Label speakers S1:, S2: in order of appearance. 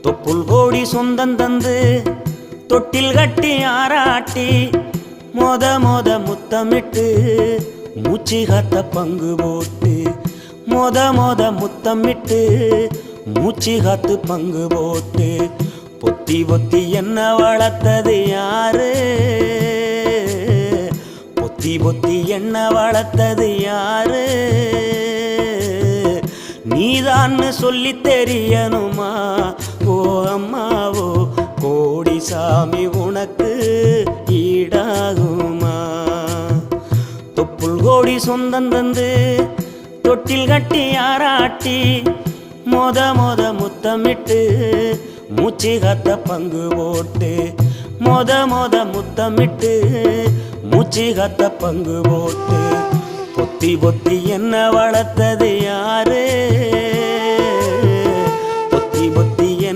S1: தொப்புள் கோடி சொந்தம் தந்து தொட்டில் கட்டி ஆராட்டி மொத மொத முத்தமிட்டு மூச்சு காத்த பங்கு போட்டு மொத மொத முத்தமிட்டு மூச்சு காத்து பங்கு போட்டு பொத்தி பொத்தி என்ன வளர்த்தது யாரு பொத்தி பொத்தி என்ன வளர்த்தது யாரு நீதான்னு சொல்லி தெரியணுமா ஓ அம்மாவோ கோடி சாமி உனக்கு ஈடாகுமா தொப்புள் கோடி சொந்தம் தந்து தொட்டில் கட்டி ஆராட்டி மொத மொத முத்தமிட்டு மூச்சு காத்த பங்கு போட்டு மொத மொத முத்தமிட்டு மூச்சு காத்த பங்கு போட்டு பொத்தி பொத்தி என்ன வளர்த்தது யாரு